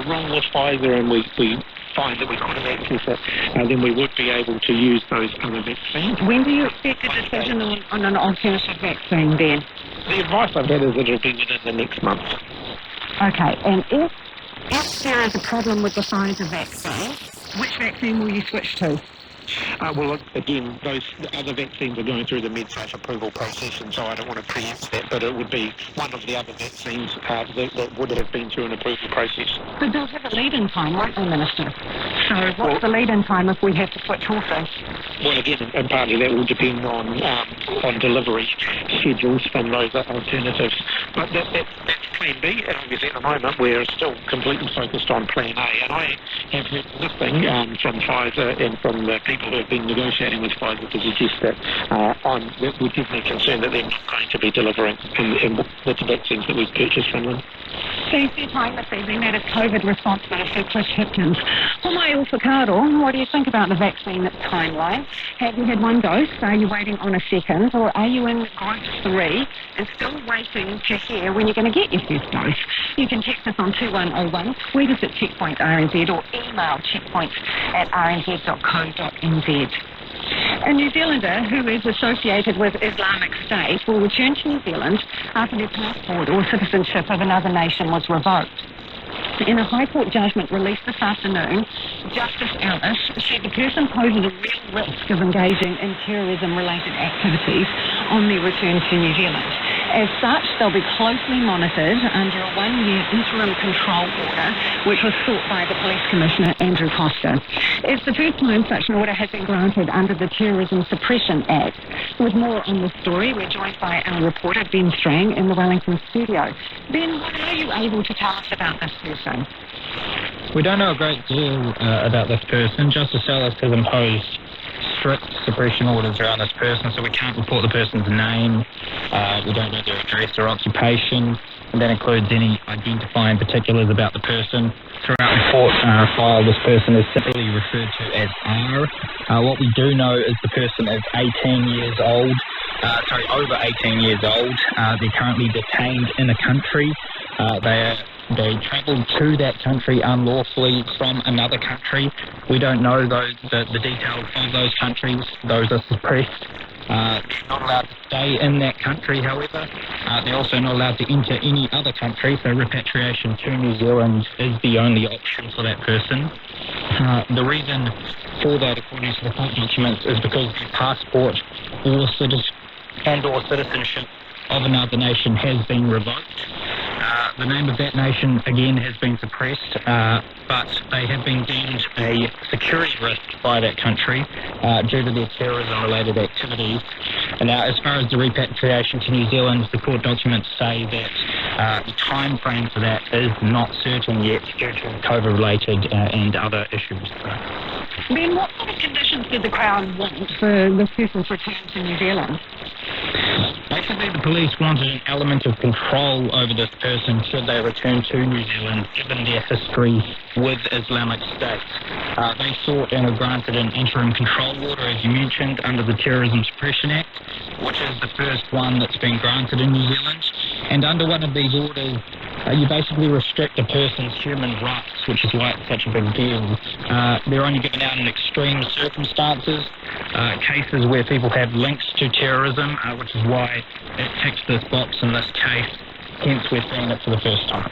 wrong with Pfizer and we find that we couldn't access it, then we would be able to use those other vaccines. When do you expect a decision on an alternative vaccine then? The advice I've had is that it'll be within the next month. Okay, and if there is a problem with the Pfizer vaccine, which vaccine will you switch to? Well, again, those other vaccines are going through the MedSafe approval process, and so I don't want to preempt that, but it would be one of the other vaccines that would have been through an approval process. But they'll have a lead-in time, won't they, Minister? So what's the lead-in time if we have to switch also? Well, again, and partly that will depend on delivery schedules from those alternatives. But that's Plan B, and obviously at the moment we're still completely focused on Plan A. And I have heard nothing from Pfizer and from the people who have been negotiating with Pfizer to suggest that we're definitely concerned that they're not going to be delivering in the vaccines that we've purchased from them. Thanks for your time this evening. That is COVID Response Minister Chris Hipkins. Homai Ufakaro, what do you think about the vaccine timeline? Have you had one dose? Are you waiting on a second? Or are you in group 3 and still waiting to hear when you're going to get your first dose? You can text us on 2101, tweet us at Checkpoint RNZ or email checkpoints@rnz.co.nz. A New Zealander who is associated with Islamic State will return to New Zealand after their passport or citizenship of another nation was revoked. In a High Court judgment released this afternoon, Justice Ellis said the person poses a real risk of engaging in terrorism-related activities on their return to New Zealand. As such, they'll be closely monitored under a 1-year interim control order, which was sought by the Police Commissioner, Andrew Costa. It's the first time such an order has been granted under the Terrorism Suppression Act. With more on this story, we're joined by our reporter, Ben Strang, in the Wellington studio. Ben, what are you able to tell us about this person? We don't know a great deal about this person. Justice Ellis has imposed strict suppression orders around this person, so we can't report the person's name. We don't know their address or occupation, and that includes any identifying particulars about the person. Throughout the court file, this person is simply referred to as R. What we do know is the person is 18 years old, over 18 years old. They're currently detained in a country. They travelled to that country unlawfully from another country. We don't know the details of those countries. Those are suppressed. They're not allowed to stay in that country, however. They're also not allowed to enter any other country, so repatriation to New Zealand is the only option for that person. The reason for that, according to the court documents, is because their passport or citizenship of another nation has been revoked. The name of that nation, again, has been suppressed, but they have been deemed a security risk by that country due to their terrorism-related activities. And now, as far as the repatriation to New Zealand, the court documents say that the time frame for that is not certain yet due to COVID-related and other issues. Ben, what sort of conditions did the Crown want for this person's return to New Zealand? Basically, the police wanted an element of control over this person should they return to New Zealand, given their history with Islamic State. They sought and were granted an interim control order, as you mentioned, under the Terrorism Suppression Act, which is the first one that's been granted in New Zealand. And under one of these orders, you basically restrict a person's human rights, which is why it's such a big deal. They're only given out in extreme circumstances, cases where people have links to terrorism, which is why it ticks this box in this case. Hence, we're seeing it for the first time.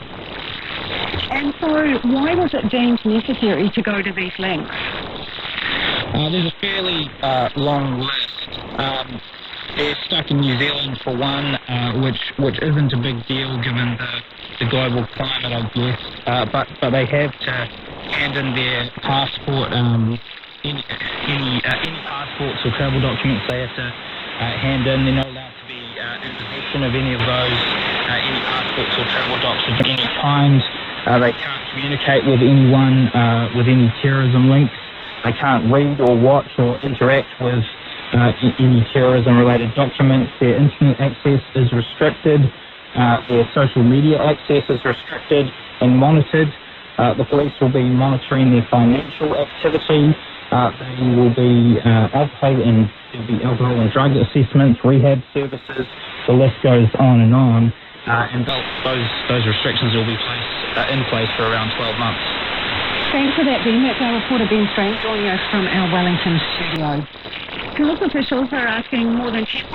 And so, why was it deemed necessary to go to these lengths? There's a fairly long list. They're stuck in New Zealand for one, which isn't a big deal given the global climate, I guess. But they have to hand in their passport, any passports or travel documents they have to hand in. They're not allowed to be in possession of any of those, any passports or travel docs at any time. They can't communicate with anyone with any terrorism links. They can't read or watch or interact with any terrorism-related documents. Their internet access is restricted. Their social media access is restricted and monitored. The police will be monitoring their financial activity. They will be alcohol and drug assessments, rehab services. The list goes on and on. and those restrictions will be in place for around 12 months. Thanks for that, Ben. That's our reporter Ben Strange joining us from our Wellington studio. Health officials are asking more than 10